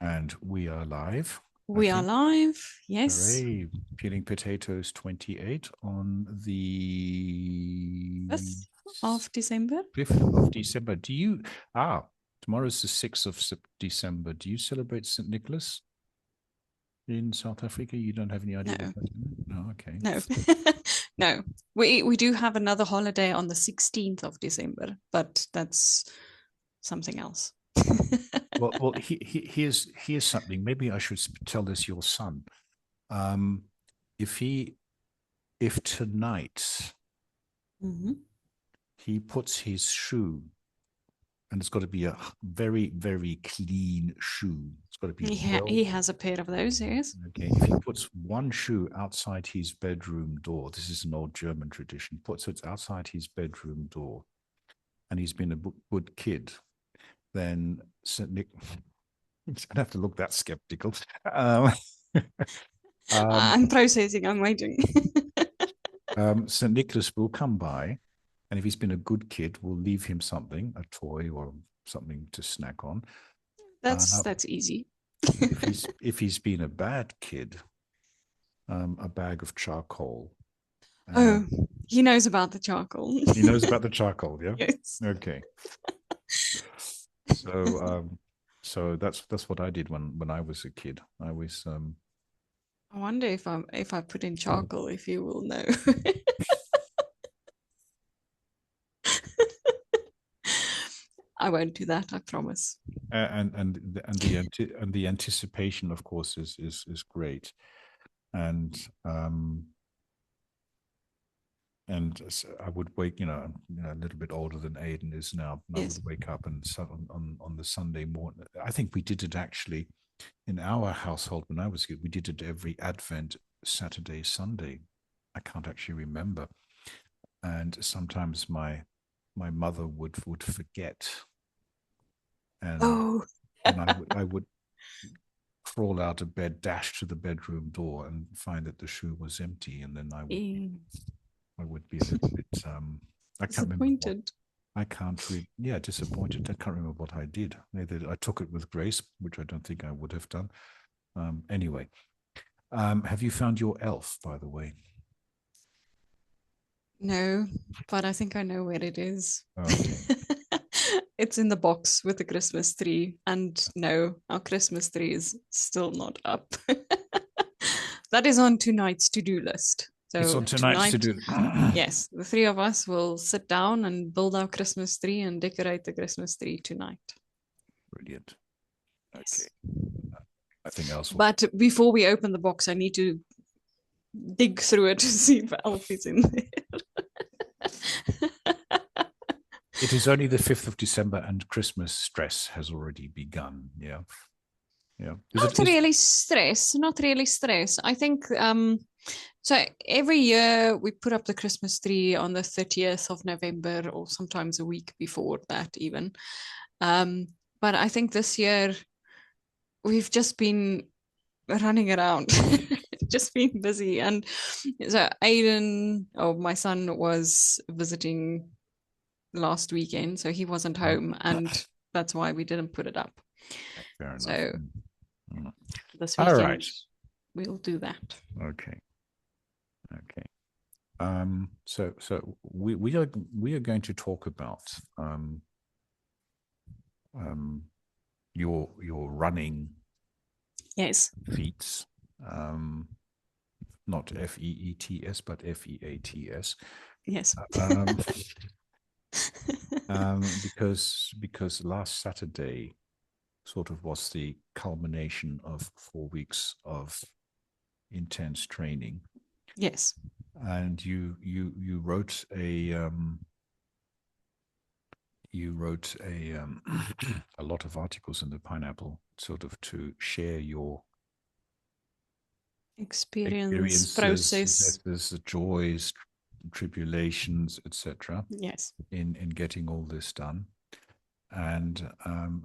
And we are live, I We are think. live. Yes. Hooray. Peeling Potatoes 28 on the 5th of December. 5th of December. Tomorrow's the 6th of December. Do you celebrate St. Nicholas in South Africa? You don't have any idea No, what that is? No, okay. no, no. We do have another holiday on the 16th of December, but that's something else. Well, here's something. Maybe I should tell this your son. Um, if he, if tonight Mhm. he puts his shoe, and it's got to be a very, very clean shoe. It's got to be well. He has a pair of those, yes. Okay. If he puts one shoe outside his bedroom door, this is an old German tradition, puts it outside his bedroom door, and he's been a good kid, then St. Nick, I don't have to look that skeptical. Um, um, I'm processing, I'm waiting. St. Nicholas will come by, and if he's been a good kid, we'll leave him something, a toy or something to snack on. That's easy. If he's been a bad kid, a bag of charcoal. Oh, he knows about the charcoal. He knows about the charcoal, yeah. Yes. Okay. So that's what I did when I was a kid. I was I wonder if I put in charcoal, if you will know. I won't do that, I promise. and the anticipation, of course, is great, and I would wake, I'm, a little bit older than Aiden is now, and I would Yes. wake up and on the Sunday morning. I think we did it actually in our household when I was a kid. We did it every Advent Saturday, Sunday. I can't actually remember, and sometimes my mother would forget, and Oh, I would crawl out of bed, dash to the bedroom door, and find that the shoe was empty, and then I would be a little bit I can't remember what disappointed. I can't read. Yeah, disappointed. I can't remember what I did. Maybe I took it with grace, which I don't think I would have done. Anyway, have you found your elf, by the way? No, but I think I know where it is. Okay. It's in the box with the Christmas tree. And no, our Christmas tree is still not up. That is on tonight's to-do list. It's So on tonight's to tonight, do. yes, the three of us will sit down and build our Christmas tree and decorate the Christmas tree tonight. Brilliant. Okay. Yes. I think else will. But before we open the box, I need to dig through it to see if Elf is in there. It is only the 5th of December, and Christmas stress has already begun. Yeah. Yeah. Is it? Not Is really stress, not really stress. I think so every year we put up the Christmas tree on the 30th of November or sometimes a week before that even. Um, but I think this year we've just been running around, just been busy. And so Aiden, or my son, was visiting last weekend, so he wasn't home, and that's why we didn't put it up. fair enough. So Mm. this All weekend right. we'll do that. Okay. Okay. So we are going to talk about um, your running Yes. feats, um, not FEETS, but FEATS, Yes. um, because last Saturday sort of was the culmination of 4 weeks of intense training, Yes. and you wrote a lot of articles in the Pineapple, sort of to share your Experience, experiences, process. successes, the joys, tribulations, etc., Yes. in getting all this done. And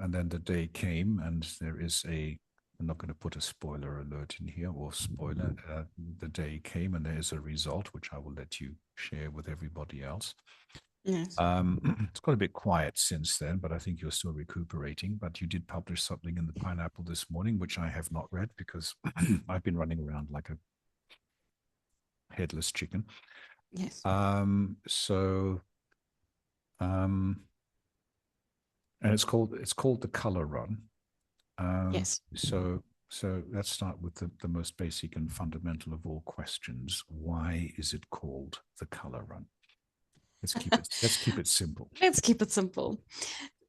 then the day came, and there is a. I'm not going to put a spoiler alert in here or spoiler. The day came, and there is a result which I will let you share with everybody else. Yes. It's got a bit quiet since then, but I think you're still recuperating. But you did publish something in the Pineapple this morning, which I have not read because I've been running around like a headless chicken. Yes. So and it's called the Color Run. Yes. So let's start with the most basic and fundamental of all questions. Why is it called the Color Run? Let's keep it simple. Let's keep it simple.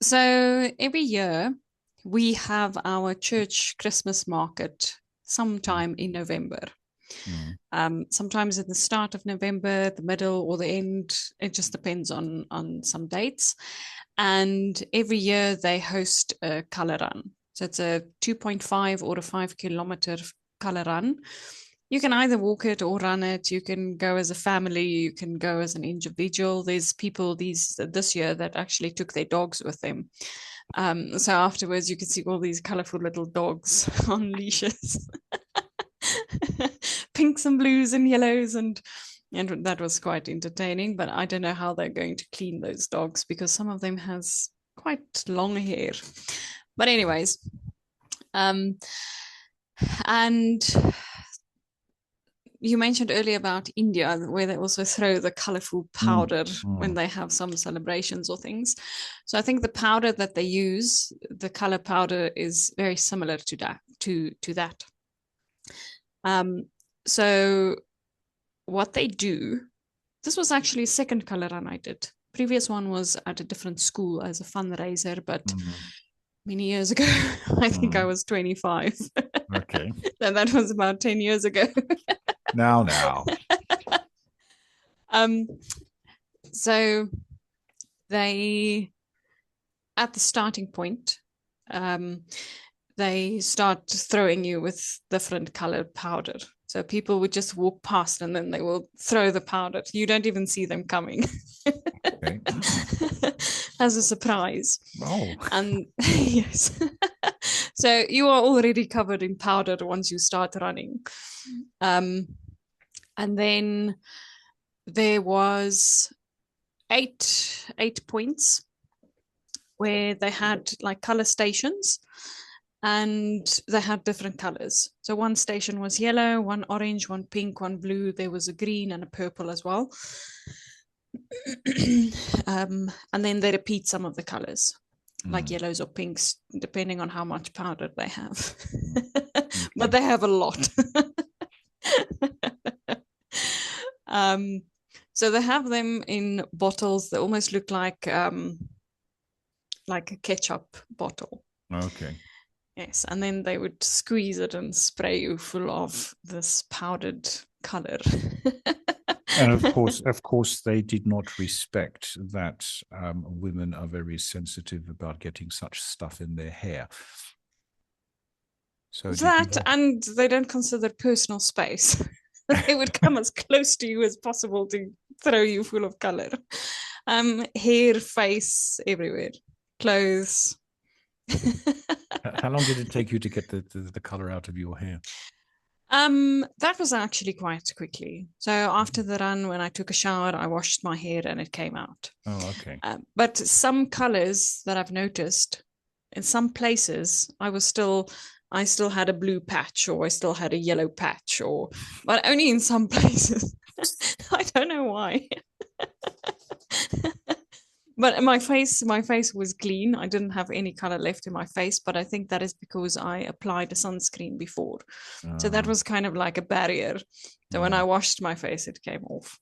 So every year we have our church Christmas market sometime in November. Sometimes at the start of November, the middle, or the end. It just depends on some dates. And every year they host a color run. So it's a 2.5 or a 5 kilometer color run. You can either walk it or run it. You can go as a family. You can go as an individual. There's people this year that actually took their dogs with them. So afterwards, you can see all these colorful little dogs on leashes, pinks and blues and yellows, and that was quite entertaining. But I don't know how they're going to clean those dogs because some of them has quite long hair. But anyways, and you mentioned earlier about India, where they also throw the colorful powder when they have some celebrations or things. So I think the powder that they use, the color powder, is very similar to that. So what they do, this was actually a second color run I did. Previous one was at a different school as a fundraiser, but many years ago. I think I was 25. Okay. And that was about 10 years ago. Now. So they, at the starting point, they start throwing you with different colored powder. So people would just walk past and then they will throw the powder. You don't even see them coming. Okay. As a surprise. Oh. And yes. So you are already covered in powder once you start running. And then there was eight points where they had like color stations, and they had different colors. So one station was yellow, one orange, one pink, one blue. There was a green and a purple as well. And then they repeat some of the colors, like yellows or pinks, depending on how much powder they have. But they have a lot. So they have them in bottles that almost look like a ketchup bottle. Okay. Yes, and then they would squeeze it and spray you full of this powdered color. And of course, they did not respect that women are very sensitive about getting such stuff in their hair. So and they don't consider personal space. They would come as close to you as possible to throw you full of color. Hair, face, everywhere, clothes. How long did it take you to get the color out of your hair? That was actually quite quickly. So after the run, when I took a shower, I washed my hair and it came out. Oh, okay. But some colors that I've noticed, in some places, I still had a blue patch, or I still had a yellow patch, but only in some places. I don't know why. But my face was clean. I didn't have any color left in my face, but I think that is because I applied a sunscreen before. So that was kind of like a barrier. So when I washed my face, it came off.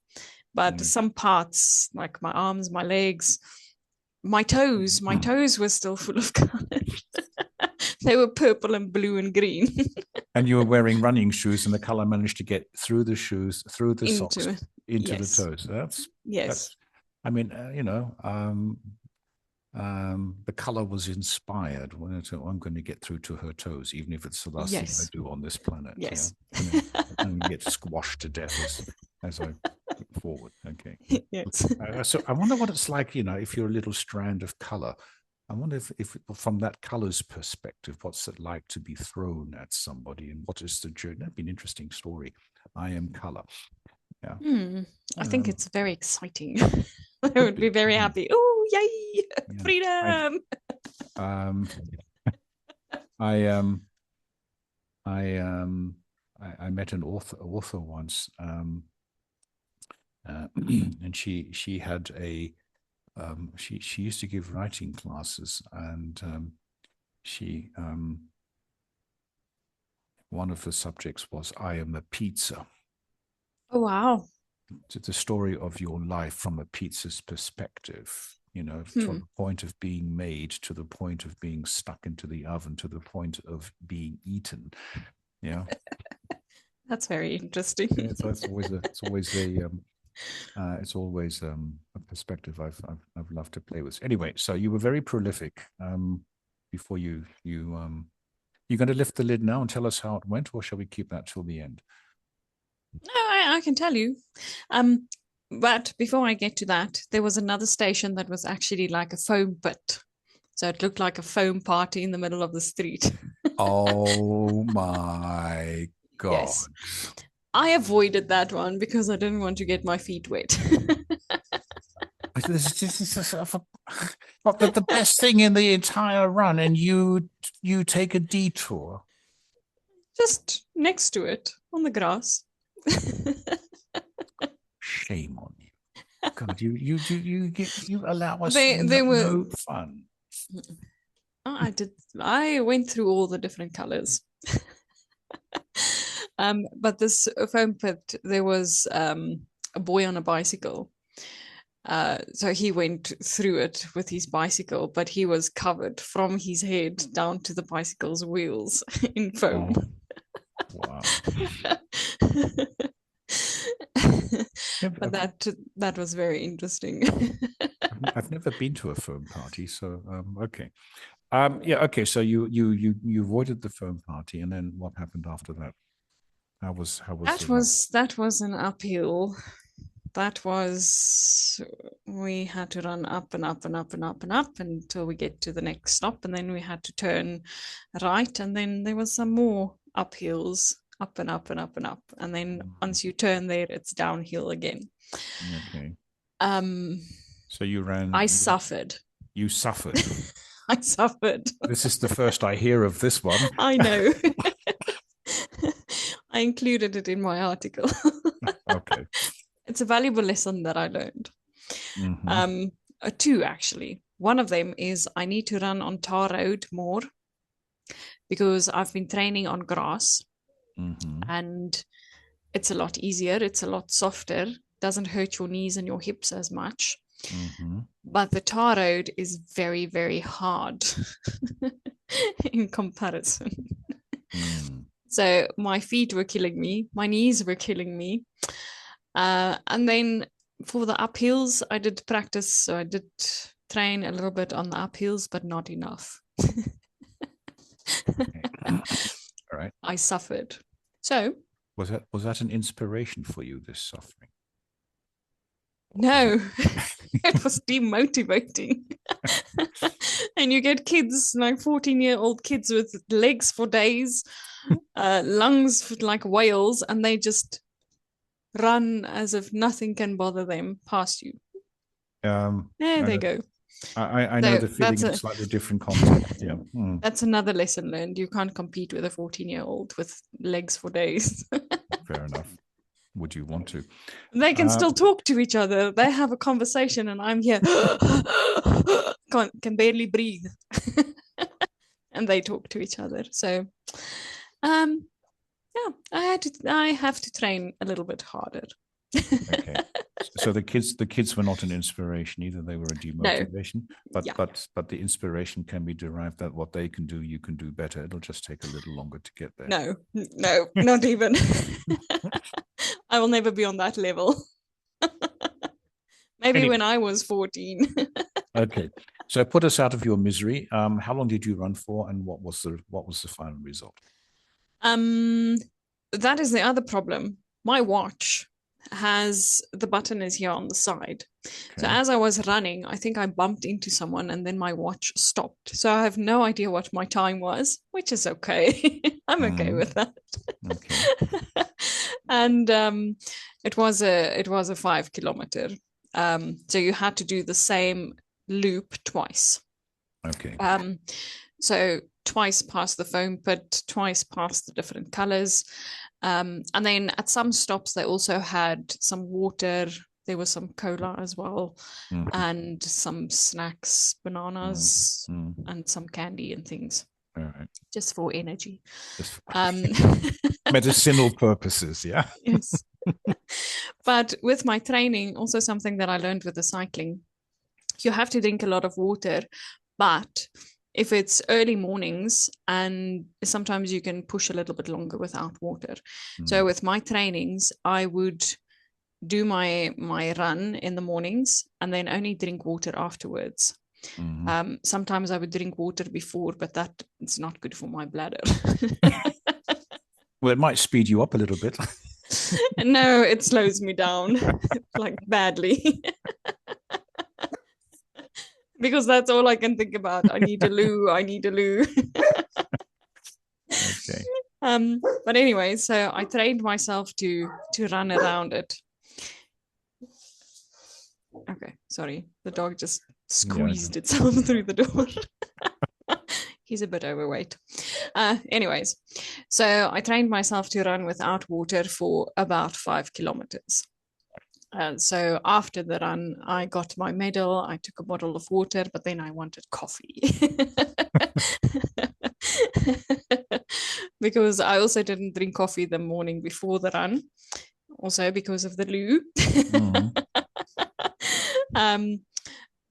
But some parts, like my arms, my legs, my toes were still full of color. They were purple and blue and green. And you were wearing running shoes, and the color managed to get through the shoes, through the socks, into the toes. That's I mean, the color was inspired. I'm going to get through to her toes, even if it's the last thing I do on this planet. Yes. And get squashed to death as I look forward. Okay. Yes. So I wonder what it's like, if you're a little strand of color. I wonder if from that color's perspective, what's it like to be thrown at somebody, and what is the journey? That'd be an interesting story. I am color. Yeah. I think it's very exciting. I would be very happy. Oh, yay, Yeah. freedom. Um, I I I met an author once, and she had a she used to give writing classes, and she one of the subjects was "I am a pizza." Oh, wow. To the story of your life from a pizza's perspective, from Hmm. the point of being made to the point of being stuck into the oven to the point of being eaten. Yeah. That's very interesting. Yeah, it's always a perspective I've loved to play with. Anyway, so you were very prolific. Before you're going to lift the lid now and tell us how it went, or shall we keep that till the end? No, I can tell you. But before I get to that, there was another station that was actually like a foam pit. So it looked like a foam party in the middle of the street. Oh my God. Yes. I avoided that one because I didn't want to get my feet wet. This is not the best thing in the entire run, and you take a detour. Just next to it on the grass. Shame on you. God, you allow us They were no fun. I went through all the different colors. But this foam pit, there was a boy on a bicycle. So he went through it with his bicycle, but he was covered from his head down to the bicycle's wheels in foam. Oh, wow. But that was very interesting. I've never been to a foam party, so okay. Yeah, okay. So you avoided the foam party, and then what happened after that? How was that was an uphill. We had to run up and up and up and up and up until we get to the next stop, and then we had to turn right, and then there was some more uphills, up and up and up and up, and then once you turn there, it's downhill again. Okay. So I suffered. You suffered. I suffered. This is the first I hear of this one. I know. I included it in my article. Okay. It's a valuable lesson that I learned. Mm-hmm. Two, actually. One of them is I need to run on tar road more because I've been training on grass, and it's a lot easier. It's a lot softer. Doesn't hurt your knees and your hips as much. But the tar road is very, very hard in comparison. So my feet were killing me. My knees were killing me. And then for the uphills, I did practice. So I did train a little bit on the uphills, but not enough. All right. I suffered. So was that an inspiration for you, this suffering? No, it was demotivating. And you get kids, like 14-year-old kids with legs for days, lungs like whales, and they just run as if nothing can bother them past you. There they go. I know the feeling in a slightly different context. Yeah. That's another lesson learned. You can't compete with a 14-year-old with legs for days. Fair enough. Would you want to? They can still talk to each other. They have a conversation, and I'm here, can barely breathe, and they talk to each other. So, yeah, I have to train a little bit harder. Okay. So the kids were not an inspiration either. They were a demotivation. No. But the inspiration can be derived that what they can do, you can do better. It'll just take a little longer to get there. No, not even. I will never be on that level. Maybe anyway. When I was 14. Okay. So put us out of your misery. How long did you run for, and what was the final result? That is the other problem. My watch has the button is here on the side. Okay. So as I was running, I think I bumped into someone and then my watch stopped. So I have no idea what my time was, which is okay. I'm okay with that. Okay. And it was a 5 kilometer So you had to do the same loop twice. Okay. So twice past the foam pit, twice past the different colors. And then at some stops, they also had some water. There was some cola as well, and some snacks, bananas, and some candy and things. All right. Just for energy. Just medicinal purposes, yeah. Yes. But with my training, also something that I learned with the cycling, you have to drink a lot of water, but if it's early mornings, and sometimes you can push a little bit longer without water. So with my trainings, I would do my run in the mornings and then only drink water afterwards. Sometimes I would drink water before, but that is not good for my bladder. Well, it might speed you up a little bit. No, it slows me down like badly. Because that's all I can think about. I need a loo. Okay. But anyway, so I trained myself to run around it. Okay, sorry. The dog just squeezed itself through the door. He's a bit overweight. Anyways, so I trained myself to run without water for about 5 kilometers. So after the run, I got my medal. I took a bottle of water, but then I wanted coffee. Because I also didn't drink coffee the morning before the run, also because of the loo.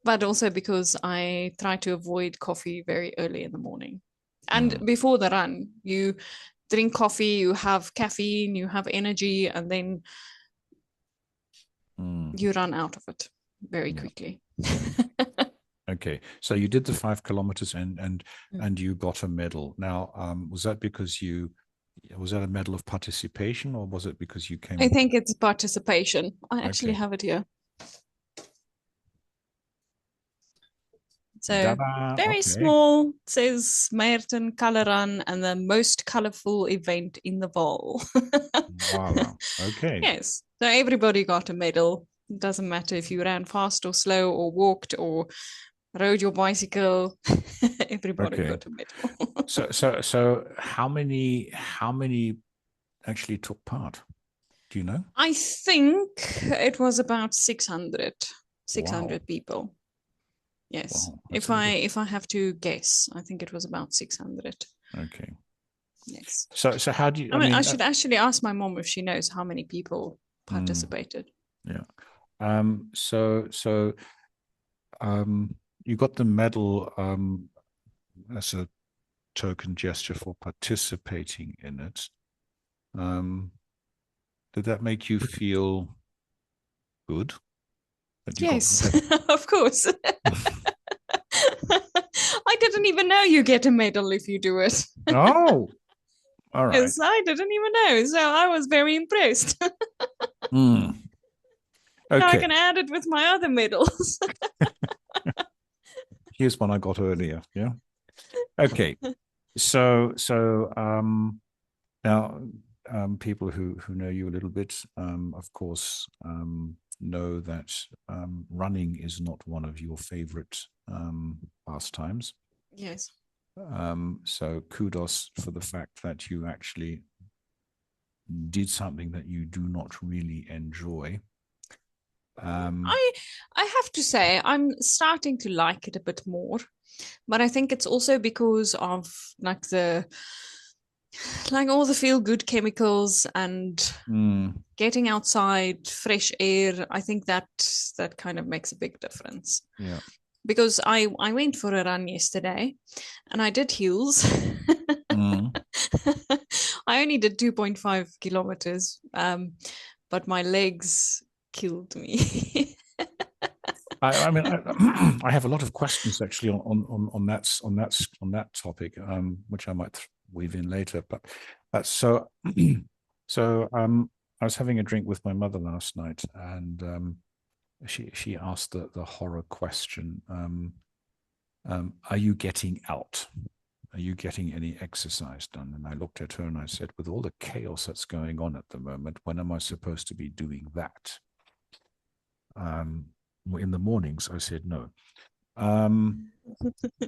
But also because I try to avoid coffee very early in the morning. And before the run, you drink coffee, you have caffeine, you have energy, and then you run out of it very quickly. Okay, so you did the 5 kilometers and you got a medal. Now, was that because was that a medal of participation, or was it because you came? I think it's participation. I actually have it here. So very small, it says Meerten Coloran and the most colorful event in the Val. Wow. Okay. Yes. So everybody got a medal. It doesn't matter if you ran fast or slow or walked or rode your bicycle. Everybody got a medal. So how many actually took part? Do you know? I think it was about 600 people. Yes. Wow, if I have to guess, I think it was about 600. Okay. Yes. So how do you? I mean, I should actually ask my mom if she knows how many people participated. Yeah. You got the medal as a token gesture for participating in it. Did that make you feel good? Yes, of course. I didn't even know you get a medal if you do it. Oh, all right. Yes, I didn't even know. So I was very impressed. Okay. Now I can add it with my other medals. Here's one I got earlier. Yeah. Okay. So now people who know you a little bit, of course, know that running is not one of your favorite pastimes. Yes. So kudos for the fact that you actually did something that you do not really enjoy. I have to say I'm starting to like it a bit more, but I think it's also because of like all the feel good chemicals and getting outside, fresh air. I think that kind of makes a big difference. Yeah. Because I went for a run yesterday and I did heels. I only did 2.5 kilometers, but my legs killed me. I mean, I have a lot of questions actually on that topic, which I might weave in later. But so I was having a drink with my mother last night, and she asked the horror question: are you getting out? Are you getting any exercise done? And I looked at her and I said, with all the chaos that's going on at the moment, when am I supposed to be doing that? in the mornings. I said no. Um,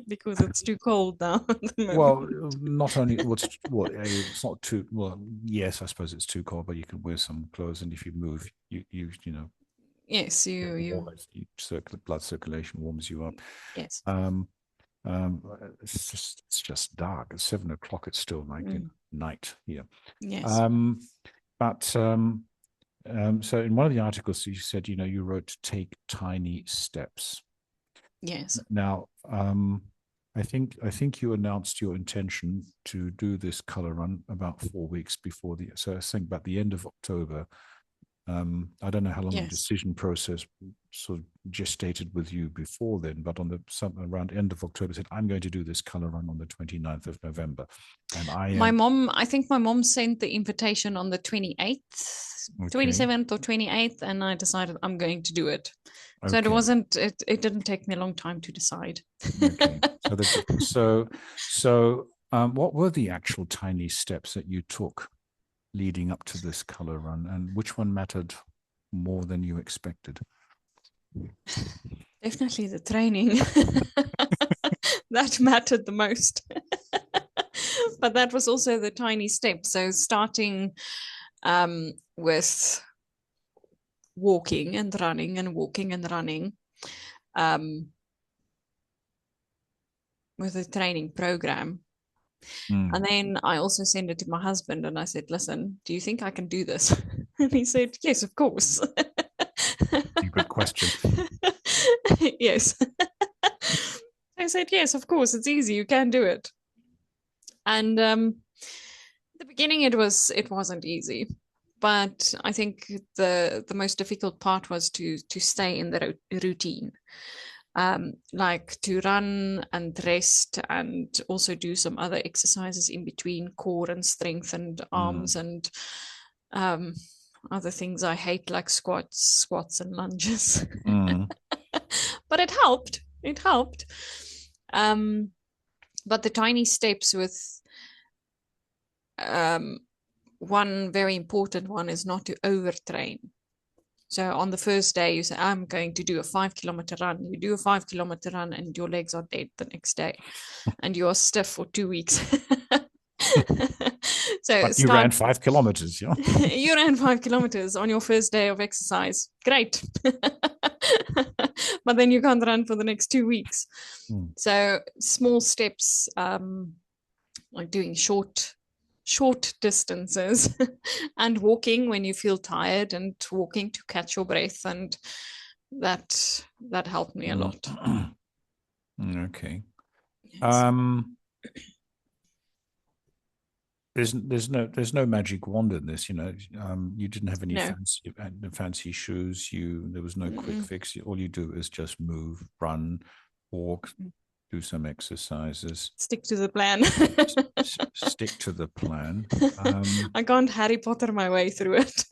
Because it's too cold now at the well, moment. not only it's not too well. Yes, I suppose it's too cold, but you can wear some clothes, and if you move, you know Yes, you blood circulation warms you up. yes. Um, it's just dark. At 7 o'clock, it's still like night here. Yes. Um, but so in one of the articles, you said you wrote take tiny steps. Yes. Now, I think you announced your intention to do this color run about 4 weeks before the. So I think about the end of October. I don't know how long the Yes. decision process sort of gestated with you before then, but around end of October, said I'm going to do this color run on the 29th of November, and I think my mom sent the invitation on the 28th, okay, 27th or 28th, and I decided I'm going to do it. So okay, it didn't take me a long time to decide. okay. What were the actual tiny steps that you took leading up to this color run, and which one mattered more than you expected? Definitely the training. That mattered the most. But that was also the tiny step. So starting with walking and running and walking and running with a training program. And then I also sent it to my husband and I said, listen, do you think I can do this? And he said, yes, of course. A good question. Yes. I said, yes, of course, it's easy. You can do it. And the beginning it wasn't easy, but I think the most difficult part was to stay in the routine, like to run and rest and also do some other exercises in between, core and strength and arms and other things I hate, like squats and lunges. But it helped. It helped. But the tiny steps with one very important one is not to overtrain. So on the first day, you say, I'm going to do a 5 kilometer run. You do a 5 kilometer run and your legs are dead the next day and you are stiff for 2 weeks. So but you ran 5 kilometers, yeah? You ran 5 kilometers on your first day of exercise. Great. But then you can't run for the next 2 weeks. So small steps, like doing short distances and walking when you feel tired and walking to catch your breath, and that helped me a lot. Okay. Yes. There's no magic wand in this, you didn't have any No. fancy shoes, there was no quick fix. All you do is just move, run, walk, do some exercises, stick to the plan. Stick to the plan. I can't Harry Potter my way through it.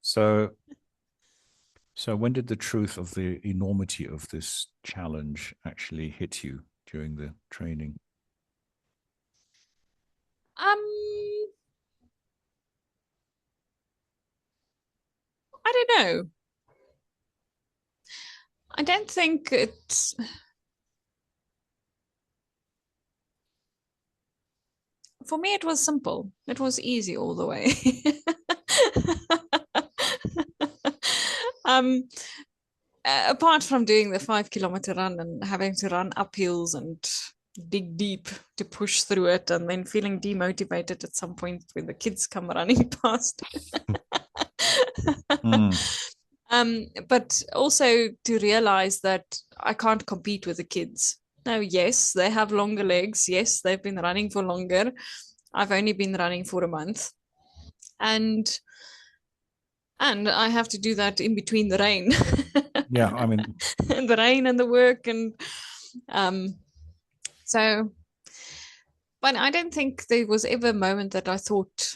So when did the truth of the enormity of this challenge actually hit you during the training? I don't know. I don't think it's. For me, it was simple. It was easy all the way. Apart from doing the 5 kilometer run and having to run up hills and dig deep to push through it, and then feeling demotivated at some point when the kids come running past. But also to realize that I can't compete with the kids. Now, yes, they have longer legs. Yes, they've been running for longer. I've only been running for a month. And I have to do that in between the rain. Yeah, I mean, the rain and the work. And so, but I don't think there was ever a moment that I thought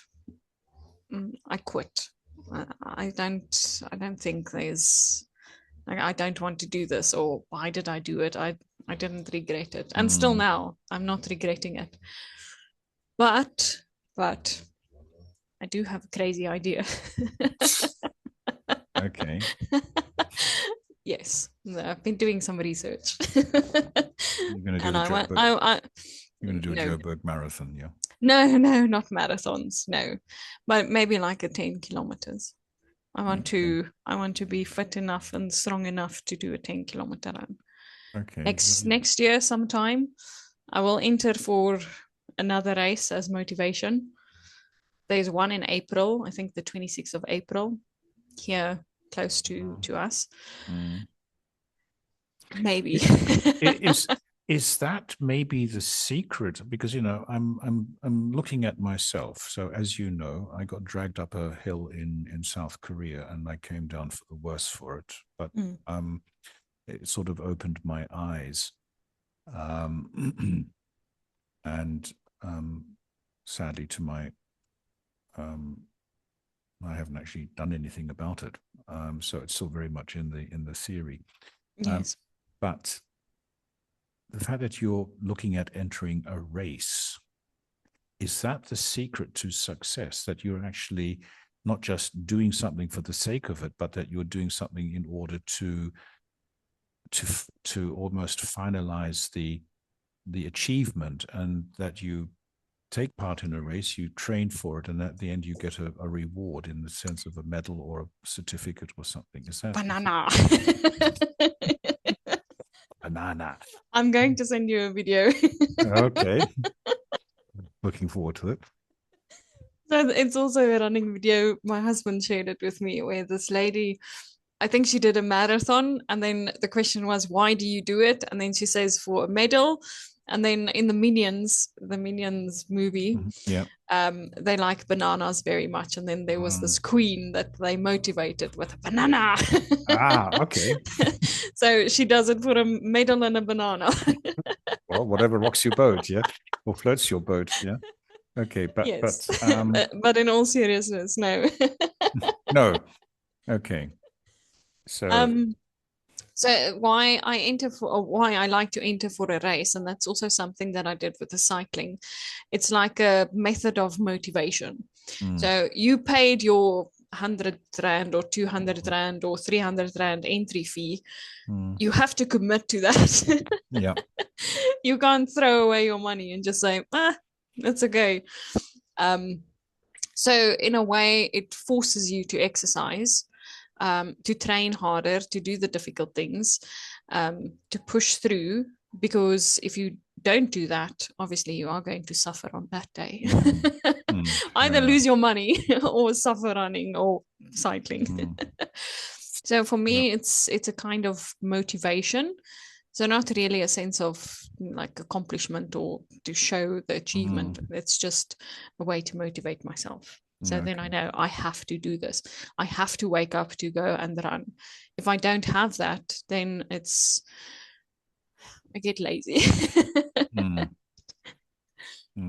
I quit. I don't think there's. I don't want to do this, or why did I do it? I didn't regret it, and still now I'm not regretting it. But I do have a crazy idea. Okay. Yes, no, I've been doing some research. You're going to do And the I want, Joburg. I You're going to do a no, Joburg marathon. Yeah. no, not marathons, no, but maybe like a 10 kilometers. Okay. I want to be fit enough and strong enough to do a 10-kilometer run. Okay. Next year sometime, I will enter for another race as motivation. There's one in April, I think the 26th of April, here close to us. Mm. Maybe. Is is that maybe the secret? Because I'm looking at myself. So as you know, I got dragged up a hill in South Korea, and I came down for the worse for it. But Mm. it sort of opened my eyes, um, and sadly, to my I haven't actually done anything about it. So it's still very much in the theory. Um, Yes. but the fact that you're looking at entering a race, is that the secret to success? That you're actually not just doing something for the sake of it, but that you're doing something in order to almost finalize the achievement, and that you take part in a race, you train for it, and at the end you get a reward in the sense of a medal or a certificate or something. Is that Banana. banana? I'm going to send you a video. Okay, looking forward to it. So it's also a running video. My husband shared it with me where this lady, I think she did a marathon, and then the question was, why do you do it? And then she says, for a medal. And then in the Minions movie, Yeah. they like bananas very much. And then there was this Mm. queen that they motivated with a banana. Okay. So she does it for a medal and a banana. Well, whatever rocks your boat, yeah, or floats your boat, yeah. Okay, but Yes. but But in all seriousness, no. no. Okay. So um, So why I like to enter for a race, and that's also something that I did with the cycling. It's like a method of motivation. mm, So you paid your 100 Rand or 200 Rand or 300 Rand entry fee. mm, You have to commit to that. yeah. You can't throw away your money and just say, that's okay. Um, so in a way, it forces you to exercise, to train harder, to do the difficult things, to push through. Because if you don't do that, obviously you are going to suffer on that day. Mm, fair Either enough. lose your money or suffer running or cycling. Mm, So for yeah. me, it's a kind of motivation. So not really a sense of like accomplishment or to show the achievement. Mm, It's just a way to motivate myself. So then I okay. know I have to do this. I have to wake up to go and run. If I don't have that, then I get lazy. Mm,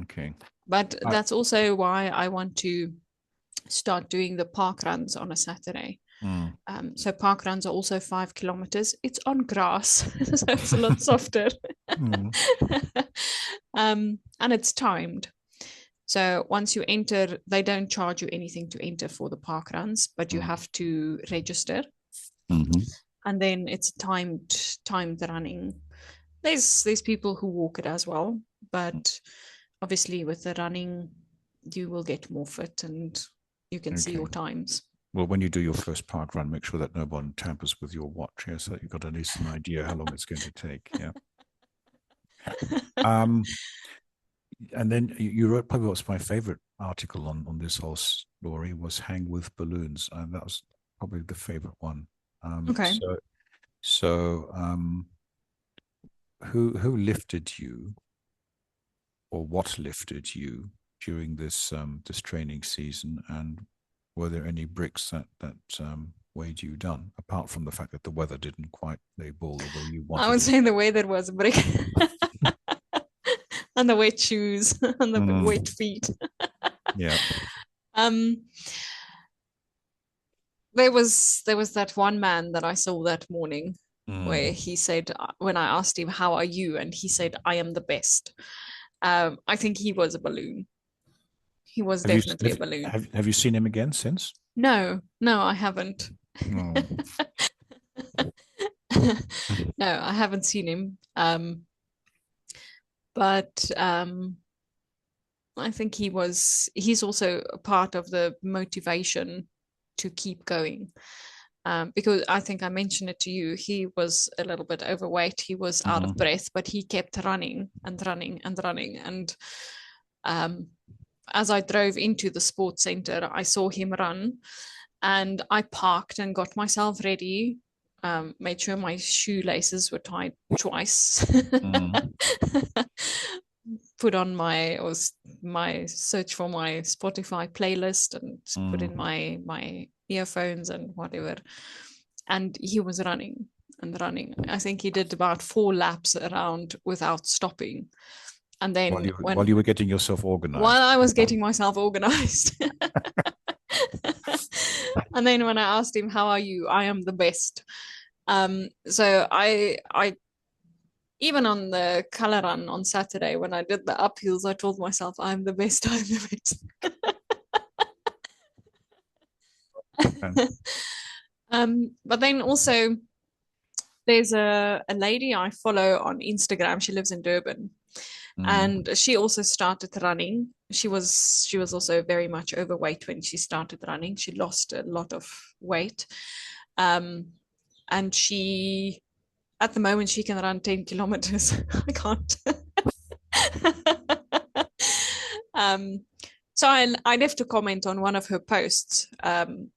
okay. But I, that's also why I want to start doing the park runs on a Saturday. mm. So park runs are also 5 kilometers. It's on grass, so it's a lot softer. Mm, And it's timed. So once you enter, they don't charge you anything to enter for the park runs, but you mm, have to register, mhm. and then it's timed running. There's people who walk it as well, but obviously with the running, you will get more fit and you can see Okay. your times. Well, when you do your first park run, make sure that no one tampers with your watch, yeah, so that you've got at least an idea how long it's going to take. Yeah. Um, and then you wrote probably what's my favorite article on this whole story was "Hang with Balloons," and that was probably the favorite one. Um, Okay. so so who lifted you, or what lifted you during this training season, and were there any bricks that weighed you down, apart from the fact that the weather didn't quite play ball the way you I wanted would it? say the weather was a brick. And the wet shoes and the Mm, wet feet. yeah. Um, there was that one man that I saw that morning where Mm. he said, when I asked him, "How are you?" and he said, "I am the best." I think he was a balloon. He was Have you definitely a balloon. have you seen him again since? No, no, I haven't. Oh. No, I haven't seen him. But I think he's also a part of the motivation to keep going. Because I think I mentioned it to you, he was a little bit overweight. He was out of breath, but he kept running and running and running. And as I drove into the sports center, I saw him run, and I parked and got myself ready. Made sure my shoelaces were tied twice. Put on my search for my Spotify playlist and put in my earphones and whatever. And he was running and running. I think he did about 4 laps around without stopping. And then while you were getting yourself organized. While I was getting myself organized. And then when I asked him, how are you? I am the best. So I even on the color run on Saturday, when I did the uphills, I told myself, I'm the best, I'm the best. But then also there's a lady I follow on Instagram. She lives in Durban. And she also started running. She was also very much overweight when she started running. She lost a lot of weight. And she, at the moment, she can run 10 kilometers. I can't. So I left a comment on one of her posts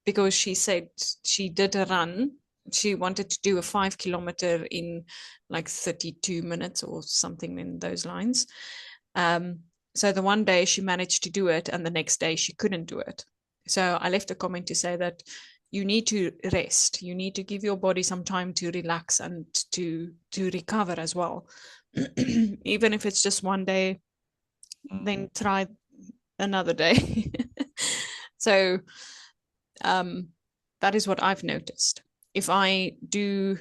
because she said she did a run. She wanted to do a 5 kilometer in like 32 minutes or something in those lines. So the one day she managed to do it, and the next day she couldn't do it. So I left a comment to say that you need to rest. You need to give your body some time to relax and to recover as well. Even if it's just one day, then try another day. So that is what I've noticed. If I do,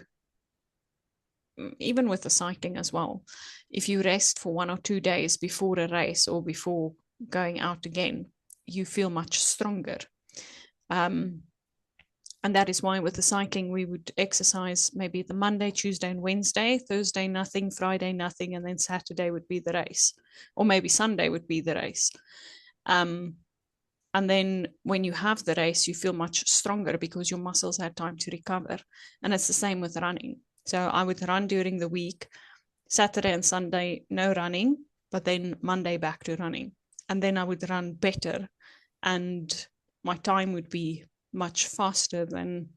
even with the cycling as well, if you rest for 1 or 2 days before a race or before going out again, you feel much stronger. And that is why with the cycling, we would exercise maybe the Monday, Tuesday, and Wednesday, Thursday, nothing, Friday, nothing, and then Saturday would be the race, or maybe Sunday would be the race. And then when you have the race, you feel much stronger because your muscles had time to recover. And it's the same with running. So I would run during the week, Saturday and Sunday, no running, but then Monday back to running. And then I would run better, and my time would be much faster than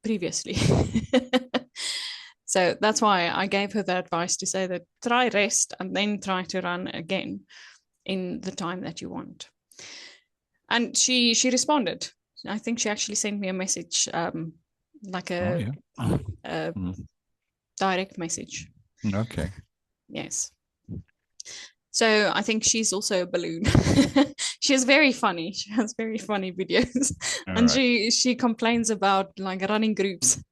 previously. So that's why I gave her the advice to say that try rest and then try to run again in the time that you want. And she responded. I think she actually sent me a message, like a direct message. Okay. Yes. So I think she's also a balloon. She is very funny. She has very funny videos. And she complains about like running groups.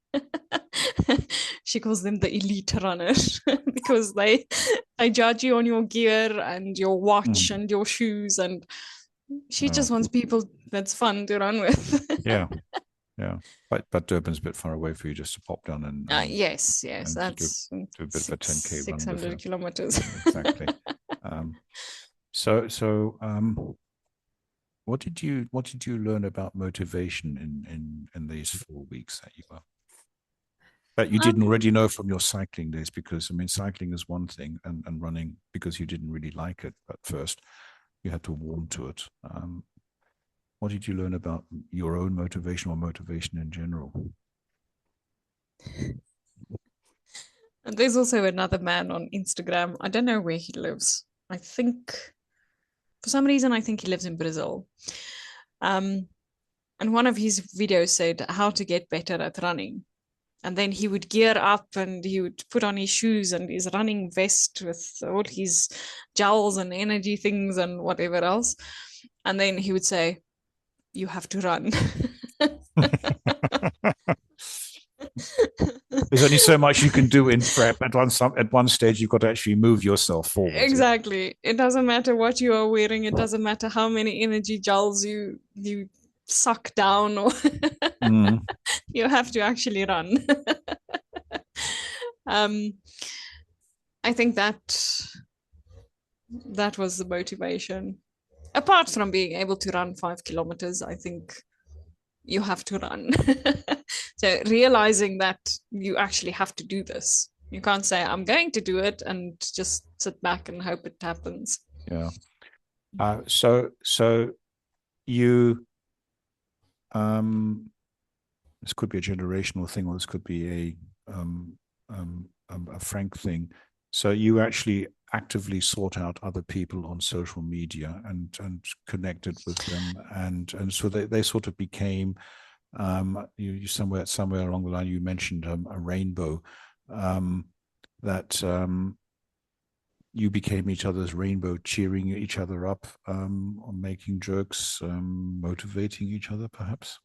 She calls them the elite runners because they judge you on your gear and your watch and your shoes, and she just wants people that's fun to run with. Yeah. But Durban's a bit far away for you just to pop down and yes, that's do a bit of a 10K run. 600 kilometers. Exactly. So what did you learn about motivation in these 4 weeks that you didn't already know from your cycling days? Because I mean, cycling is one thing, and running, because you didn't really like it at first, you had to warm to it. What did you learn about your own motivation or motivation in general? And there's also another man on Instagram. I don't know where he lives. I think, for some reason, I think he lives in Brazil. And one of his videos said how to get better at running. And then he would gear up and he would put on his shoes and his running vest with all his gels and energy things and whatever else. And then he would say, you have to run. There's only so much you can do in prep. At one stage, you've got to actually move yourself forward. Exactly. It doesn't matter what you are wearing. It doesn't matter how many energy gels you suck down, or Mm. you have to actually run. um, I think that was the motivation. Apart from being able to run 5 kilometers, I think you have to run. So realizing that you actually have to do this. You can't say, I'm going to do it and just sit back and hope it happens. Yeah. So you this could be a generational thing, or this could be a Frank thing. So you actually actively sought out other people on social media and connected with them, and so they sort of became you somewhere along the line you mentioned a rainbow, that you became each other's rainbow, cheering each other up, on making jokes, motivating each other, perhaps.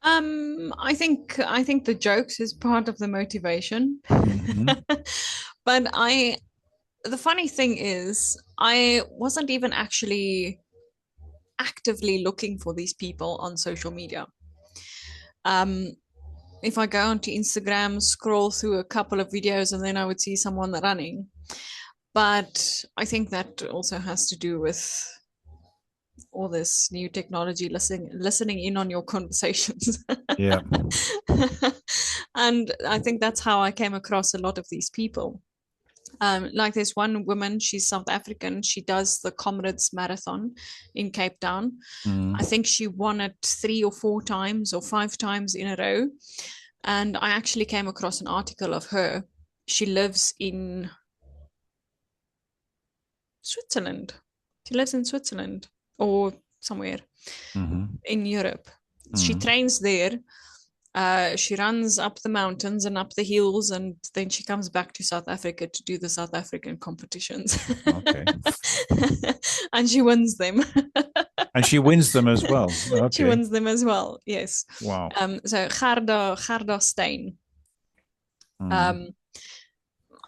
I think the jokes is part of the motivation. Mm-hmm. But the funny thing is, I wasn't even actually actively looking for these people on social media. Um, if I go onto Instagram, scroll through a couple of videos, and then I would see someone running. But I think that also has to do with all this new technology, listening in on your conversations. Yeah. And I think that's how I came across a lot of these people. Like there's one woman, she's South African. She does the Comrades Marathon in Cape Town. I Mm. think she won it 3 or 4 times or 5 times in a row. And I actually came across an article of her. She lives in Switzerland. She lives in Switzerland or somewhere Mm-hmm. in Europe. She Mm. trains there. She runs up the mountains and up the hills, and then she comes back to South Africa to do the South African competitions. Okay. And she wins them. And she wins them as well. She Okay. wins them as well. Yes. Wow. So Gerda Stein. Mm. Um,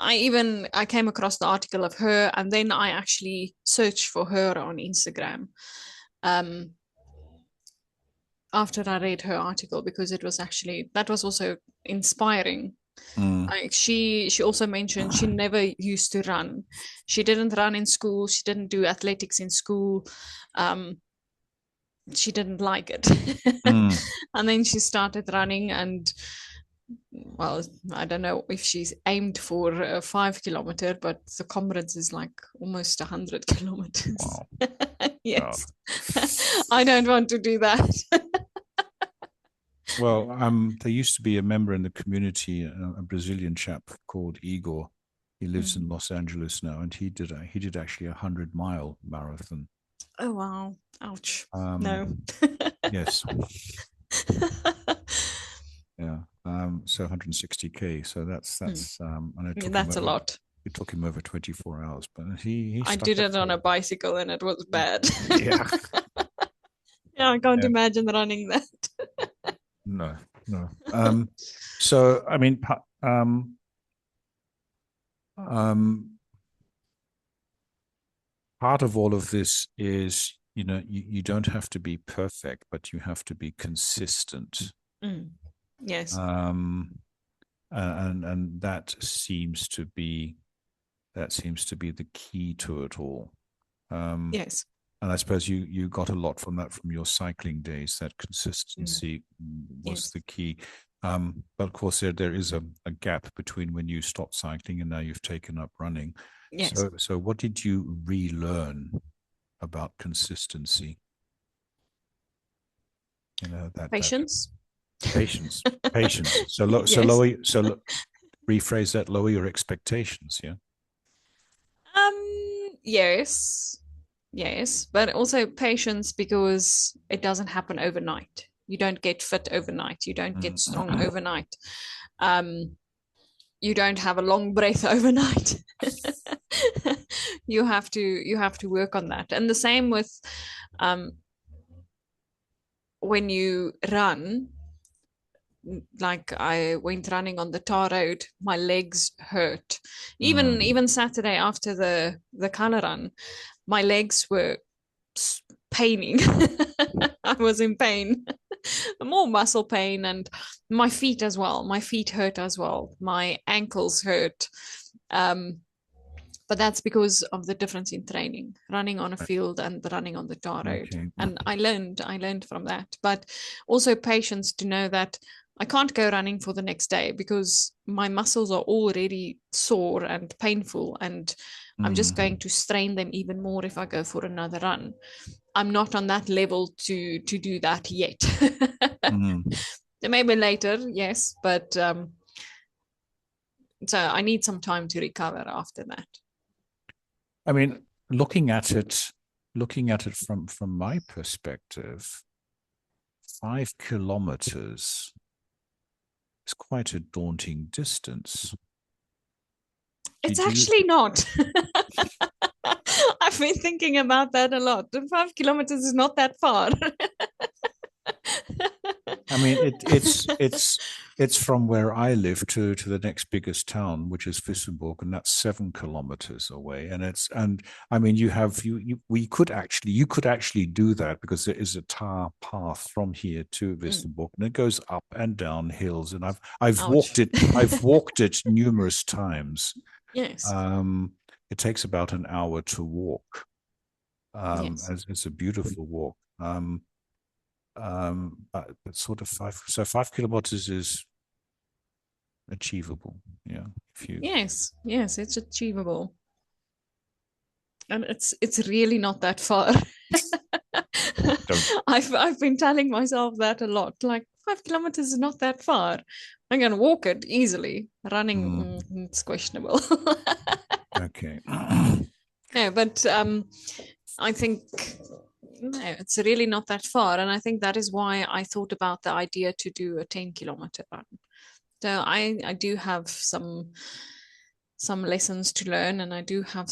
I came across the article of her, and then I actually searched for her on Instagram. Um, after I read her article, because that was also inspiring. Mm. Like she also mentioned she never used to run. She didn't run in school. She didn't do athletics in school. Um, she didn't like it. Mm. And then she started running, and well, I don't know if she's aimed for a 5 kilometer, but the Comrades is like almost 100 kilometers. Wow. God. Yes. I don't want to do that. Well, there used to be a member in the community, a Brazilian chap called Igor. He lives in Los Angeles now, and he did actually 100-mile marathon. Oh wow. Ouch. No. Um, yes, yeah. So 160K. So and it took him That's a over. lot. It took him over 24 hours, but he I stuck did it it on through. a bicycle and it was bad. Yeah. Yeah, I can't Yeah. imagine running that. No, no. So I mean, um, part of all of this is, you don't have to be perfect, but you have to be consistent. Yes. Um, and that seems to be the key to it all. Um, Yes. and I suppose you got a lot from that from your cycling days. That Mm. consistency was Yes. the key. But of course, there is a gap between when you stopped cycling and now you've taken up running. Yes. So what did you relearn about consistency? That Patience. patience, patience. Yes. Rephrase that. Lower your expectations. Yeah. Yes. Yes. But also patience, because it doesn't happen overnight. You don't get fit overnight. You don't get strong Mm. overnight. Um, you don't have a long breath overnight. You have to work on that. And the same with um when you run, like I went running on the tar road, my legs hurt. Even Mm. Saturday after the color run, my legs were paining. I was in pain, more muscle pain, and my feet as well. My feet hurt as well. My ankles hurt. But that's because of the difference in training, running on a field and running on the tar road. Okay. And I learned from that. But also patience to know that I can't go running for the next day because my muscles are already sore and painful, and I'm just going to strain them even more if I go for another run. I'm not on that level to do that yet. Maybe later, yes, but so I need some time to recover after that. I mean, looking at it from my perspective, 5 kilometers is quite a daunting distance. It's actually not. I've been thinking about that a lot. 5 kilometers is not that far. I mean, it's from where I live to the next biggest town, which is Wissembourg, and that's 7 kilometers away. And I mean, you could actually do that because there is a tar path from here to Wissembourg, and it goes up and down hills. And I've walked it. I've walked it numerous times. Yes. It takes about an hour to walk. Yes. It's a beautiful walk. But sort of 5 kilometers is achievable. Yeah. Yes, it's achievable. And it's really not that far. I've been telling myself that a lot. Like 5 kilometers is not that far. I can walk it easily. Running, it's questionable. Okay. Yeah, but I think no, it's really not that far. And I think that is why I thought about the idea to do a 10-kilometer run. So I do have some lessons to learn, and I do have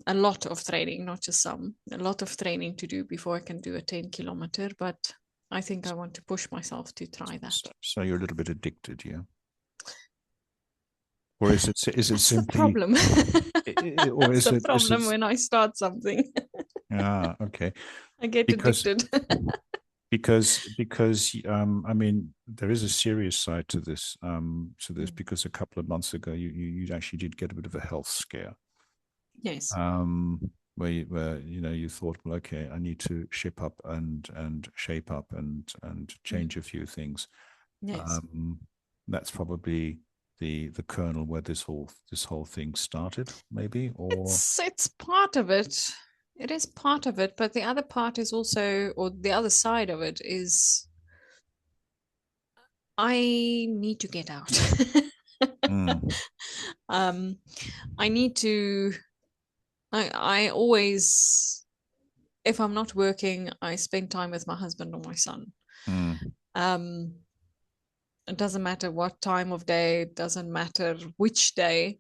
a lot of training, not just a lot of training to do before I can do a 10-kilometer. But I think I want to push myself to try that. So you're a little bit addicted, yeah? Or is it simply the problem? Or is the problem when I start something? Okay. I get addicted. because I mean, there is a serious side to this because a couple of months ago you actually did get a bit of a health scare. Yes. Where you thought, well, okay, I need to shape up and change a few things. Yes. That's probably the kernel where this whole thing started, maybe, or it's part of it. It is part of it, but the other part is also, or the other side of it is, I need to get out. I need to. I always, if I'm not working, I spend time with my husband or my son. It doesn't matter what time of day, it doesn't matter which day.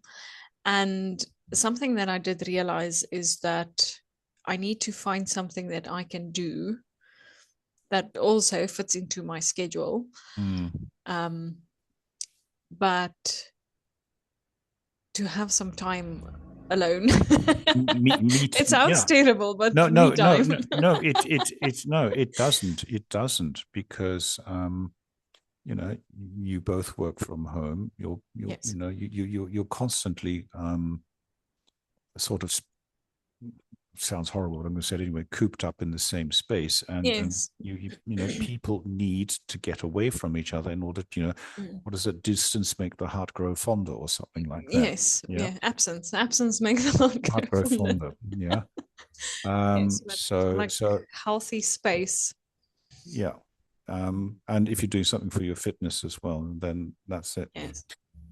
And something that I did realize is that I need to find something that I can do that also fits into my schedule. But to have some time alone. It sounds terrible, but no, it doesn't, because you both work from home. You're constantly sort of, sounds horrible, but I'm going to say it anyway, cooped up in the same space, and people need to get away from each other in order to, what does it, distance make the heart grow fonder, or something like that? Yes. Yeah. Absence makes the heart grow fonder. Yeah. So healthy space. Yeah. And if you're doing something for your fitness as well, then that's it. Yes.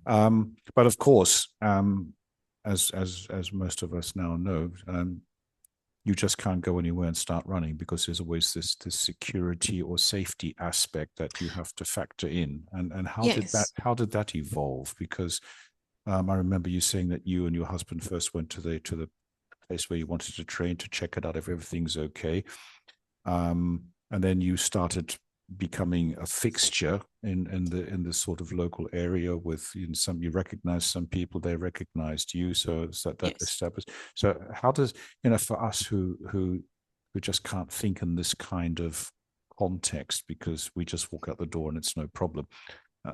But of course, as most of us now know, you just can't go anywhere and start running, because there's always this security or safety aspect that you have to factor in. And how did that evolve? Because I remember you saying that you and your husband first went to the place where you wanted to train to check it out if everything's okay, and then you started becoming a fixture in the sort of local area with you recognized some people, they recognized you, so that established. So how does, for us who who just can't think in this kind of context because we just walk out the door and it's no problem. Uh,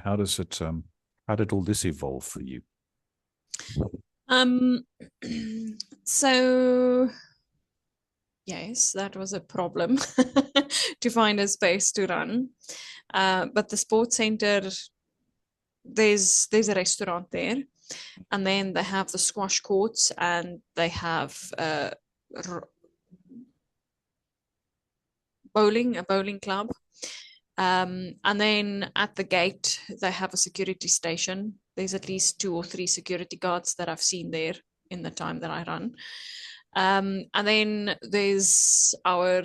how does it? How did all this evolve for you? Um, so yes, that was a problem to find a space to run. But the sports center, there's a restaurant there, and then they have the squash courts, and they have a bowling club. And then at the gate, they have a security station. There's at least 2 or 3 security guards that I've seen there in the time that I run. And then there's our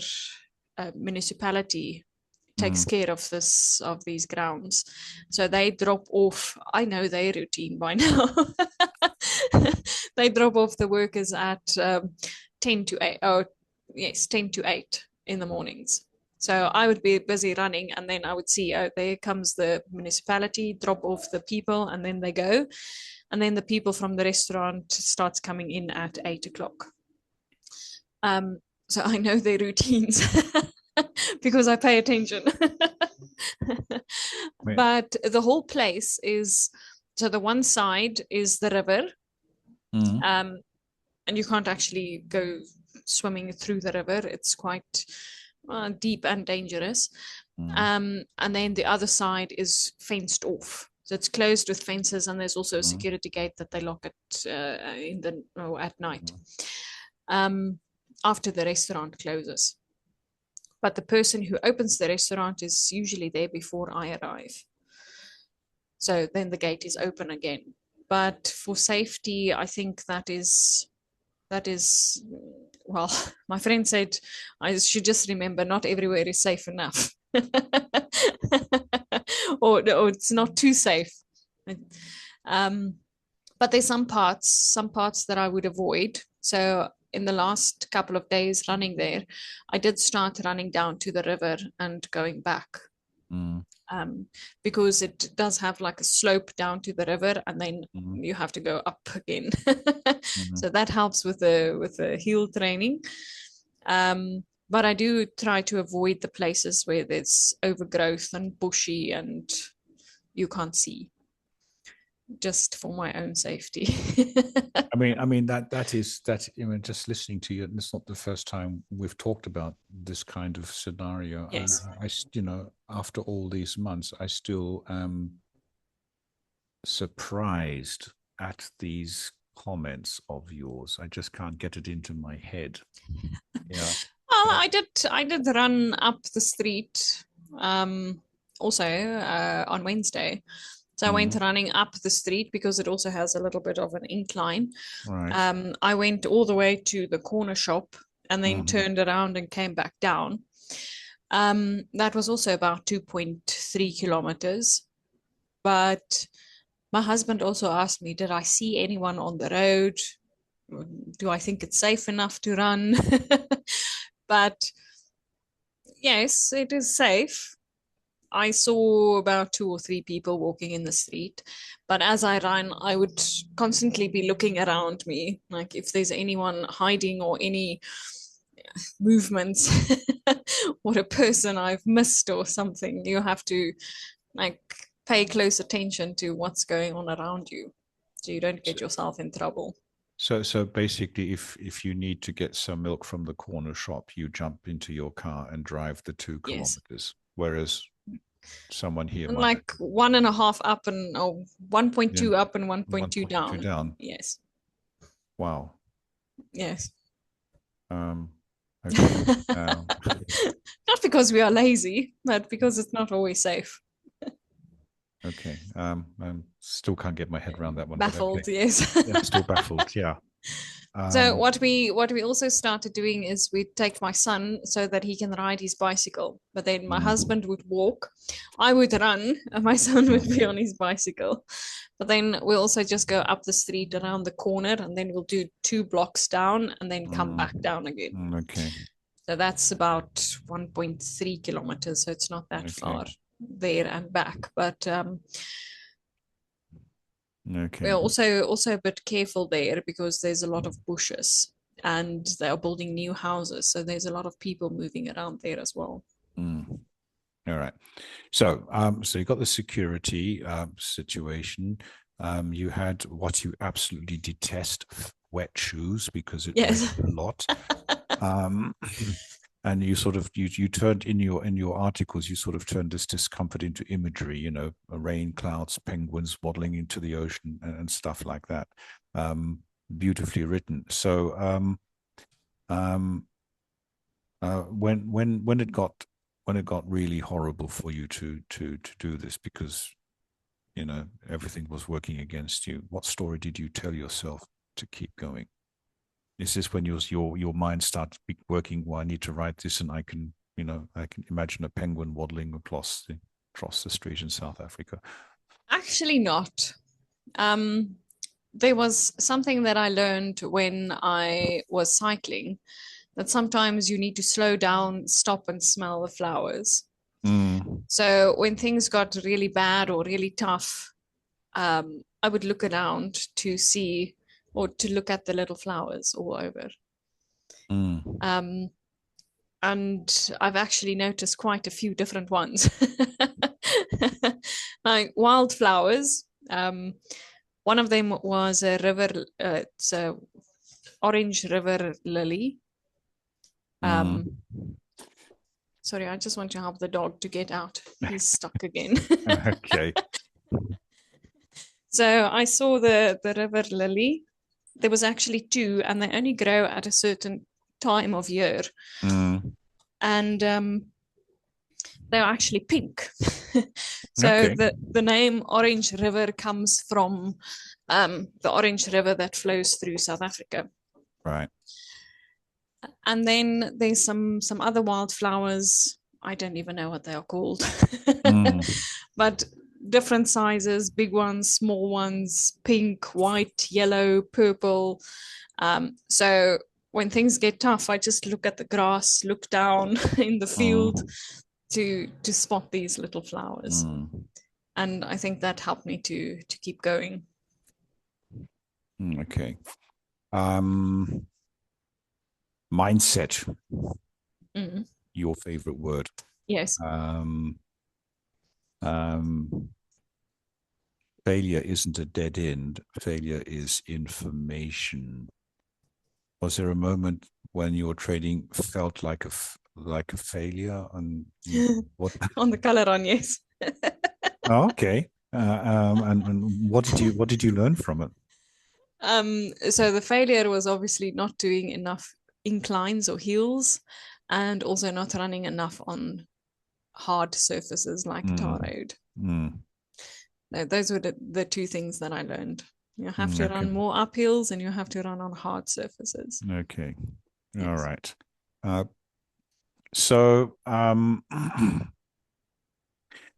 municipality takes care of these grounds, so they drop off. I know their routine by now. They drop off the workers at 10 to 8. Oh, yes, 10 to 8 in the mornings. So I would be busy running, and then I would see, oh, there comes the municipality, drop off the people, and then they go. And then the people from the restaurant starts coming in at 8 o'clock. So I know their routines because I pay attention. But the whole place is, so the one side is the river, and you can't actually go swimming through the river. It's quite deep and dangerous. And then the other side is fenced off. So it's closed with fences, and there's also a security gate that they lock at night after the restaurant closes. But the person who opens the restaurant is usually there before I arrive. So then the gate is open again. But for safety, I think that is, well, my friend said I should just remember not everywhere is safe enough. or it's not too safe. But there's some parts that I would avoid. So in the last couple of days running there, I did start running down to the river and going back. Because it does have like a slope down to the river, and then you have to go up again. So that helps with the heel training. But I do try to avoid the places where there's overgrowth and bushy and you can't see, just for my own safety. I mean that is that. I mean, just listening to you, and it's not the first time we've talked about this kind of scenario. Yes. I after all these months, I still am surprised at these comments of yours. I just can't get it into my head. Yeah. Well, I did run up the street also on Wednesday. So I went running up the street because it also has a little bit of an incline. Right. I went all the way to the corner shop and then turned around and came back down. That was also about 2.3 kilometers. But my husband also asked me, did I see anyone on the road? Do I think it's safe enough to run? But yes, it is safe. I saw about 2 or 3 people walking in the street, but as I ran, I would constantly be looking around me, like if there's anyone hiding or any movements or a person I've missed or something. You have to like pay close attention to what's going on around you, so you don't get yourself in trouble. So basically, if you need to get some milk from the corner shop, you jump into your car and drive the 2 Yes. kilometers. Whereas someone here And might like 1.5 up and 1.2 up and 1.2 1.2 down. down. Yes. Wow. Yes. Okay. Not because we are lazy, but because it's not always safe. Okay. I still can't get my head around that one. Baffled, okay. yes. Yeah, still baffled. Yeah. So what we also started doing is we take my son so that he can ride his bicycle, but then my husband would walk, I would run, and my son would be on his bicycle. But then we'll also just go up the street around the corner, and then we'll do 2 blocks down and then come back down again. Okay. So that's about 1.3 kilometers. So it's not that far there and back. But okay. we're also a bit careful there because there's a lot of bushes. and they are building new houses. So there's a lot of people moving around there as well. Mm. All right. So you got the security situation. You had what you absolutely detest, wet shoes, because it Yes. rained a lot. Um, and you sort of you turned in your articles, you sort of turned this discomfort into imagery, rain clouds, penguins waddling into the ocean, and stuff like that. Beautifully written. So when it got really horrible for you to do this, because everything was working against you, what story did you tell yourself to keep going? Is this when your mind starts working? Well, I need to write this, and I can imagine a penguin waddling across the street in South Africa. Actually, not. There was something that I learned when I was cycling, that sometimes you need to slow down, stop, and smell the flowers. Mm, So when things got really bad or really tough, I would look around to see or to look at the little flowers all over. mm, Um, and I've actually noticed quite a few different ones. Like wildflowers. One of them was a river, it's a orange river lily. mm. Sorry, I just want to help the dog to get out. He's stuck again. Okay. So I saw the river lily. There was actually two, and they only grow at a certain time of year. Mm. And they're actually pink. So Okay. the name Orange River comes from the Orange River that flows through South Africa. Right. And then there's some other wildflowers. I don't even know what they are called, Mm. but different sizes, big ones, small ones, pink, white, yellow, purple. So when things get tough, I just look at the grass, look down in the field Mm. to spot these little flowers. Mm. And I think that helped me to keep going. Okay. Um, Mindset, Mm. your favorite word. Yes. Um, um, Failure isn't a dead end. Failure is information. Was there a moment when your trading felt like a failure? And what? On the color on, yes. Oh, okay. And what did you learn from it? So the failure was obviously not doing enough inclines or hills, and also not running enough on hard surfaces like tar Mm, road. mm, Those were the two things that I learned. You have to okay. run more uphills and you have to run on hard surfaces. Okay. All Yes. right. Uh, so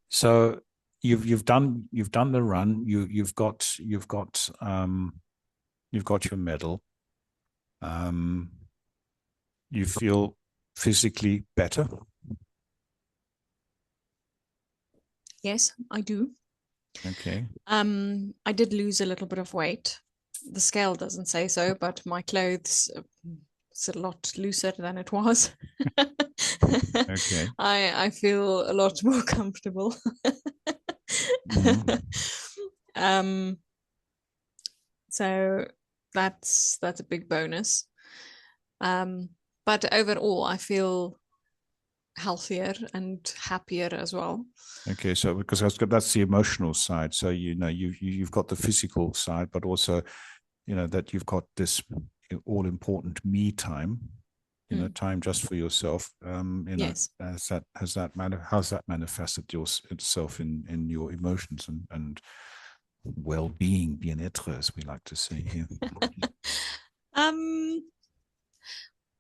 so you've done the run. You've got your medal. Um, you feel physically better. Yes, I do. Okay. I did lose a little bit of weight. The scale doesn't say so, but my clothes it's a lot looser than it was. Okay. I feel a lot more comfortable. Mm, um, so that's a big bonus. Um, but overall, I feel healthier and happier as well. okay. So because that's the emotional side. So you've got the physical side, but also that you've got this all important me time. Mm. Time just for yourself. Yes. How's that manifested itself in your emotions and well-being, bien-être, as we like to say here? um,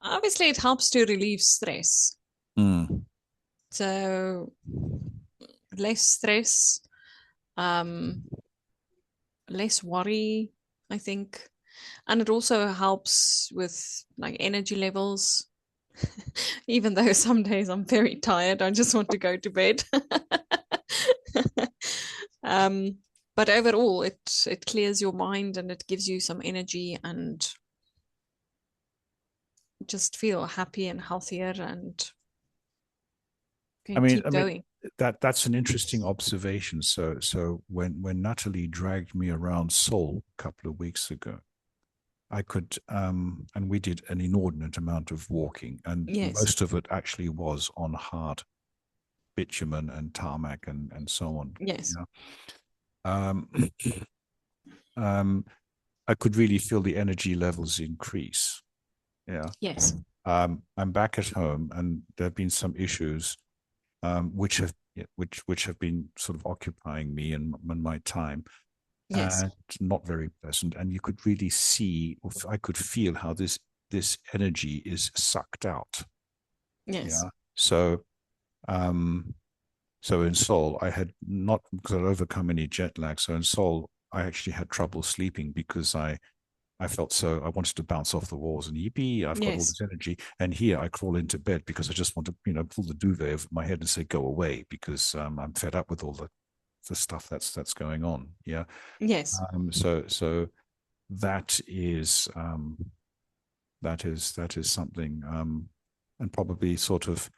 Obviously, it helps to relieve stress. Mm, So less stress, um, less worry, I think. And it also helps with like energy levels. Even though some days I'm very tired, I just want to go to bed. um, but overall, it clears your mind and it gives you some energy, and just feel happy and healthier and I can mean, keep going. that's an interesting observation. So when Natalie dragged me around Seoul a couple of weeks ago, I could and we did an inordinate amount of walking, and Yes. most of it actually was on hard bitumen and tarmac and so on. Yes. You know? um, I could really feel the energy levels increase. Yeah. Yes. I'm back at home, and there have been some issues which have been sort of occupying me and my time, Yes. and not very pleasant. And you could really see, or I could feel how this energy is sucked out. Yes. Yeah. So um, so in Seoul, I had not because I'd overcome any jet lag. So in Seoul, I actually had trouble sleeping because I felt so I wanted to bounce off the walls and yippee, I've got all Yes. this energy. And here I crawl into bed because I just want to, pull the duvet over my head and say, go away, because I'm fed up with all the stuff that's going on. Yeah. Yes. So that is that is something, and probably sort of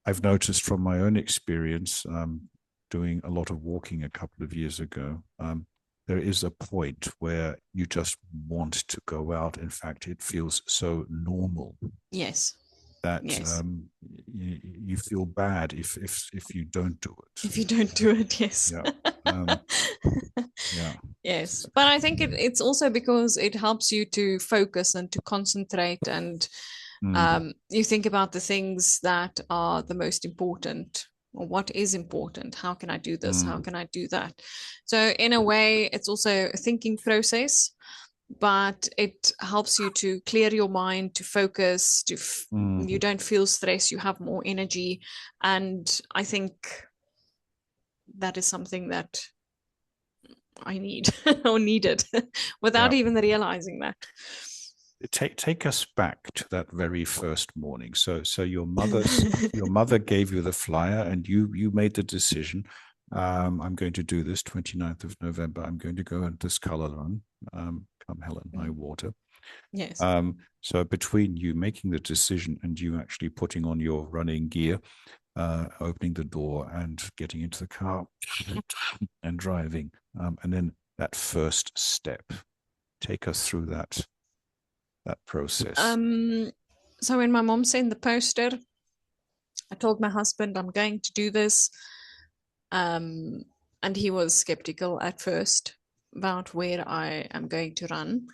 I've noticed from my own experience, doing a lot of walking a couple of years ago. There is a point where you just want to go out. In fact, it feels so normal Yes. that Yes. you feel bad if you don't do it. If you don't do it, yes. Yeah. Um, yeah. Yes. But I think it's also because it helps you to focus and to concentrate, and Mm, you think about the things that are the most important, or what is important. How can I do this? How mm, can I do that? So, in a way, it's also a thinking process, but it helps you to clear your mind, to focus, you mm. don't feel stress, you have more energy. And I think that is something that I need or needed without Yeah. even realizing that. Take us back to that very first morning. So your mother gave you the flyer, and you made the decision. I'm going to do this 29th of November. I'm going to go at this color run. Come hell and high water. Yes. So between you making the decision and you actually putting on your running gear, opening the door and getting into the car and driving, and then that first step, take us through that process. So when my mom sent the poster, I told my husband I'm going to do this. Um, and he was skeptical at first about where I am going to run.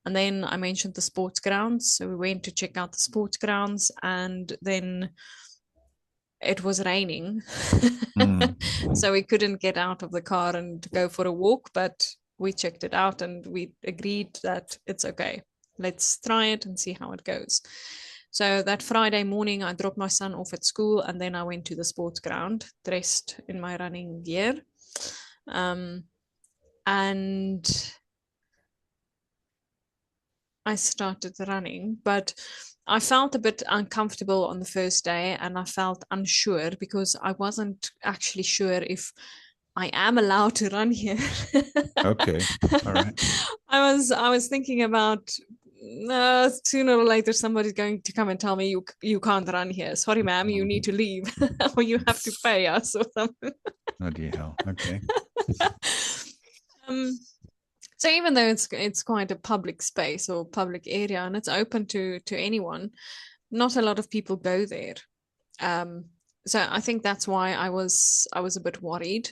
And then I mentioned the sports grounds. So we went to check out the sports grounds, and then it was raining. Mm. So we couldn't get out of the car and go for a walk, but we checked it out and we agreed that it's okay. Let's try it and see how it goes. So that Friday morning, I dropped my son off at school, and then I went to the sports ground dressed in my running gear. Um, and I started running, but I felt a bit uncomfortable on the first day, and I felt unsure because I wasn't actually sure if I am allowed to run here. Okay. All right. I was thinking about sooner or later somebody's going to come and tell me you can't run here. Sorry, ma'am, you need to leave, or you have to pay us or something. Oh dear hell. Okay. um, so even though it's quite a public space or public area and it's open to anyone, not a lot of people go there. Um, so I think that's why I was a bit worried.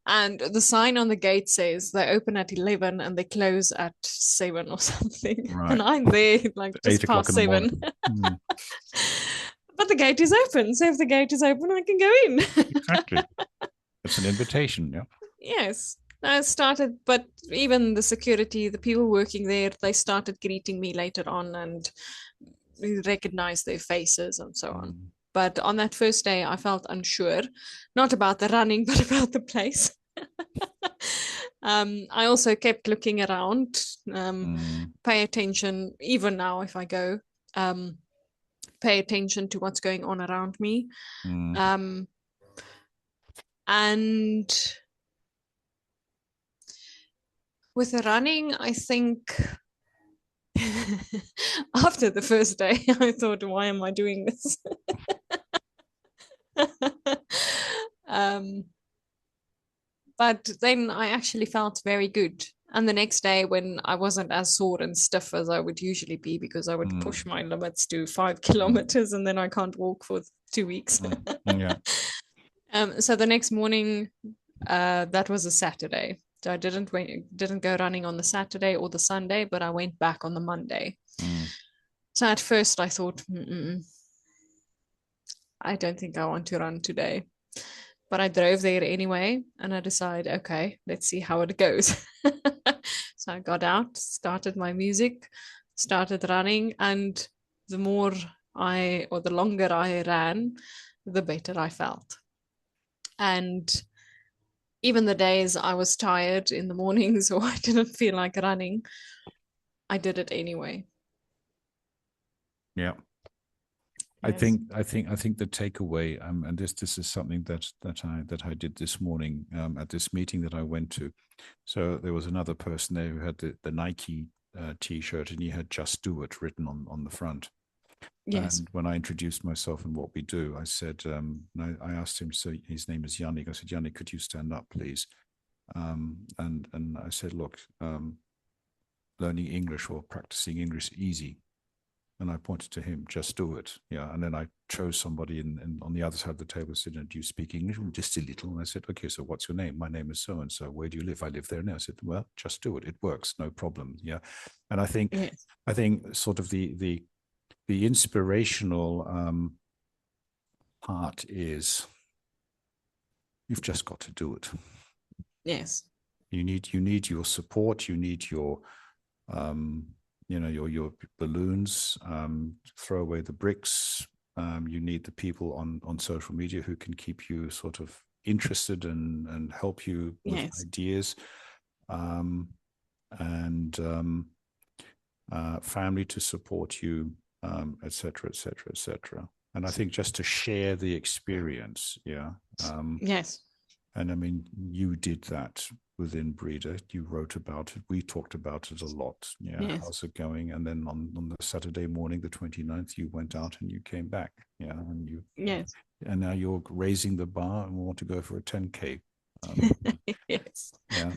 And the sign on the gate says they open at 11 and they close at 7 or something. And Right. I'm there like just 8 o'clock past in the 7. morning. Mm, But the gate is open. So if the gate is open, I can go in. exactly. It's an invitation. Yeah. Yes. I started, but even the security, the people working there, they started greeting me later on and recognized their faces and so on. Mm, But on that first day, I felt unsure, not about the running, but about the place. I also kept looking around, mm, pay attention, even now if I go, um, pay attention to what's going on around me. mm, Um, and with the running, I think After the first day, I thought, why am I doing this? um, but then I actually felt very good. And the next day, when I wasn't as sore and stiff as I would usually be, because I would push my limits to 5 kilometers and then I can't walk for 2 weeks. Yeah. So the next morning, that was a Saturday. So I didn't go running on the Saturday or the Sunday, but I went back on the Monday. So at first I thought, I don't think I want to run today. But I drove there anyway, and I decided, okay, let's see how it goes. So I got out, started my music, started running, and the longer I ran, the better I felt. And even the days I was tired in the mornings or I didn't feel like running, I did it anyway. Yeah. I Yes. think the takeaway, and this is something that I did this morning at this meeting that I went to. So there was another person there who had the Nike T-shirt, and he had "Just Do It" written on the front. Yes. And when I introduced myself and what we do, I said, I asked him, so his name is Yannick. I said, Yannick, could you stand up, please? And I said, look, learning English or practicing English is easy. And I pointed to him, just do it. Yeah. And then I chose somebody on the other side of the table, said, do you speak English? Just a little. And I said, okay, so what's your name? My name is so-and-so. Where do you live? I live there now. I said, well, just do it. It works. No problem. Yeah. And I think, Yes. sort of the inspirational part is you've just got to do it. Yes. You need your support. You need your, your balloons, throw away the bricks. You need the people on social media who can keep you sort of interested and help you with Yes. ideas, and family to support you, et cetera, et cetera, et cetera. And I think just to share the experience, yeah. Yes. And I mean, you did that within Breeder. You wrote about it. We talked about it a lot. Yeah. Yes. How's it going? And then on the Saturday morning, the 29th, you went out and you came back. Yeah. Yes. And now you're raising the bar and want to go for a 10K. Yes. Yeah.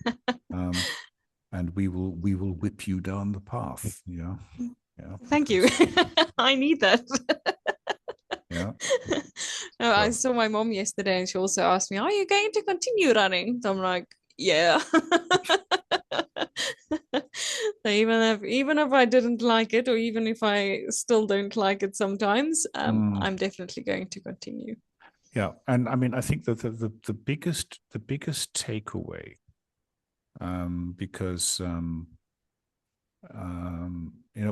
And we will whip you down the path. Yeah. Yeah. Thank you. I need that. Yeah. No, I saw my mom yesterday and she also asked me, are you going to continue running? So I'm like, yeah. So even if I didn't like it, or even if I still don't like it sometimes, I'm definitely going to continue. Yeah. And I mean, I think that the biggest takeaway, because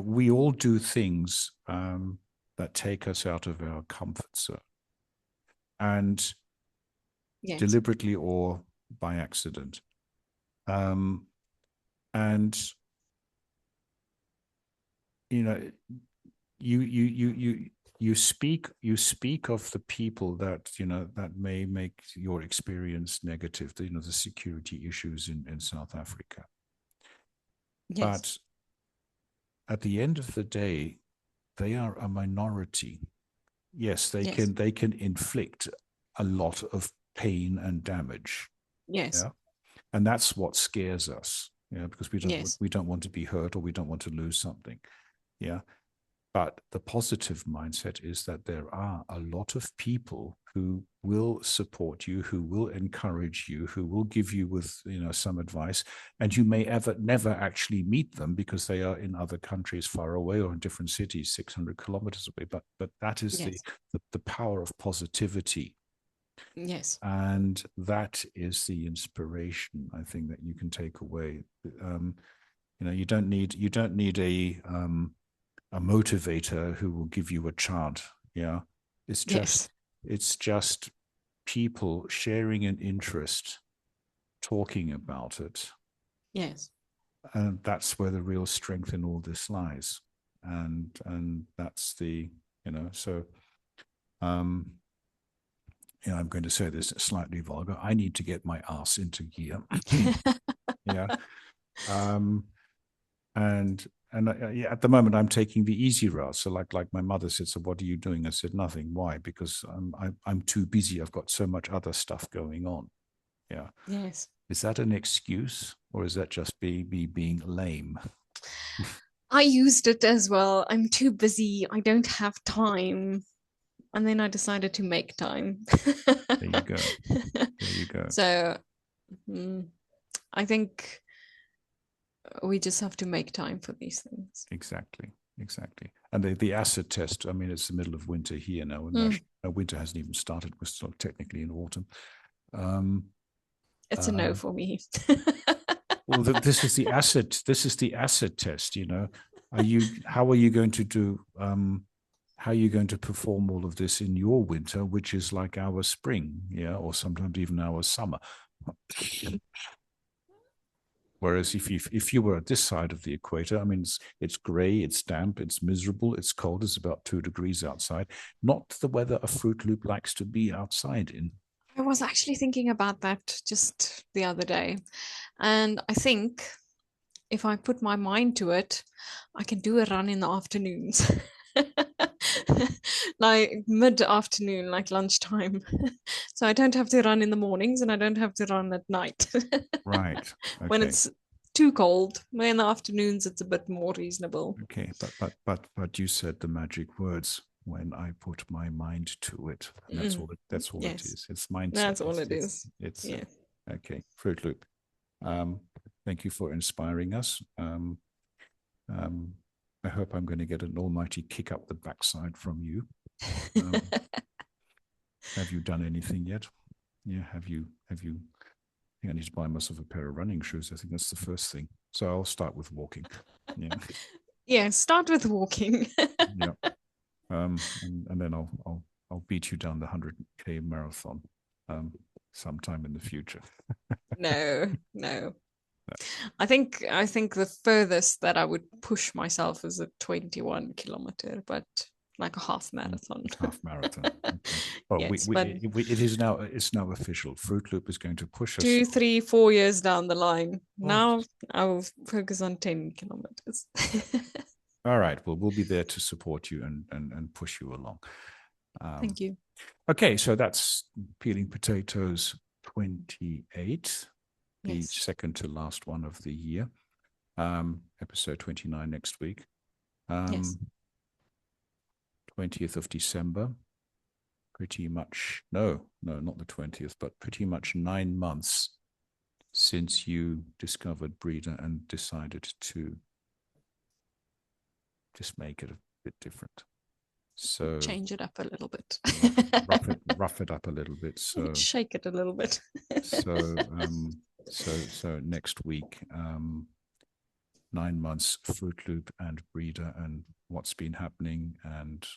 we all do things that take us out of our comfort zone, and Yes. deliberately or by accident. And you speak of the people that that may make your experience negative. The security issues in South Africa. Yes. But at the end of the day, they are a minority. Yes, they can inflict a lot of pain and damage. Yes. Yeah? And that's what scares us. Yeah, because we don't want to be hurt, or we don't want to lose something. Yeah. But the positive mindset is that there are a lot of people who will support you, who will encourage you, who will give you with some advice, and you may never actually meet them because they are in other countries far away or in different cities 600 kilometers away. But that is the power of positivity. Yes. And that is the inspiration, I think, that you can take away. You don't need a motivator who will give you a chant. Yeah. It's just people sharing an interest, talking about it. Yes. And that's where the real strength in all this lies. And that's the, so I'm going to say this slightly vulgar. I need to get my ass into gear. Yeah. And yeah, at the moment I'm taking the easy route. So like my mother said, so what are you doing? I said nothing. Why? Because I'm too busy. I've got so much other stuff going on. Yeah. Yes. Is that an excuse, or is that just me being lame? I used it as well. I'm too busy. I don't have time. And then I decided to make time. There you go. There you go. So I think we just have to make time for these things. Exactly. Exactly. And the acid test, I mean, it's the middle of winter here now. And actually, winter hasn't even started. We're still technically in autumn. It's a no for me. Well, this is the acid. This is the acid test. You know, how are you going to do? How are you going to perform all of this in your winter, which is like our spring, yeah, or sometimes even our summer? Whereas if you were at this side of the equator, I mean, it's grey, it's damp, it's miserable, it's cold, it's about 2 degrees outside. Not the weather a Fruit Loop likes to be outside in. I was actually thinking about that just the other day. And I think if I put my mind to it, I can do a run in the afternoons. Like mid-afternoon, like lunchtime. So I don't have to run in the mornings and I don't have to run at night. Right. Okay. When it's too cold. In the afternoons it's a bit more reasonable. Okay, but you said the magic words, when I put my mind to it. That's all Yes. it is. It's mindset. That's all it is. It's Yeah. okay. Fruit Loop. Thank you for inspiring us. I hope I'm going to get an almighty kick up the backside from you. Have you done anything yet? Yeah, have you? I think I need to buy myself a pair of running shoes. I think that's the first thing. So I'll start with walking. Yeah. Yeah, start with walking. Yeah. And then I'll beat you down the 100K marathon sometime in the future. No. I think the furthest that I would push myself is a 21 kilometer, but like a half marathon. Half marathon. Okay. Oh, yes, it's now official. Fruit Loop is going to push us 2, 3, 4 years down the line. Oh. Now I will focus on 10 kilometers. All right. Well, we'll be there to support you and push you along. Thank you. Okay, so that's Peeling Potatoes 28, the second to last one of the year. Episode 29 next week. 20th of December. Pretty much, no, not the 20th, but pretty much 9 months since you discovered Breeder and decided to just make it a bit different. So change it up a little bit. rough it up a little bit. So shake it a little bit. So next week, 9 months, Fruit Loop and Breeder, and what's been happening and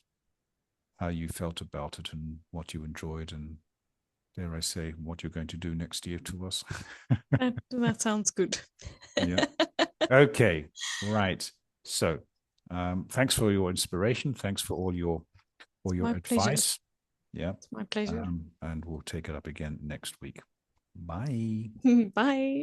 how you felt about it and what you enjoyed, and dare I say, what you're going to do next year to us. that sounds good. Yeah. Okay. Right. So thanks for your inspiration. Thanks for all your advice. Pleasure. Yeah. It's my pleasure. And we'll take it up again next week. Bye. Bye.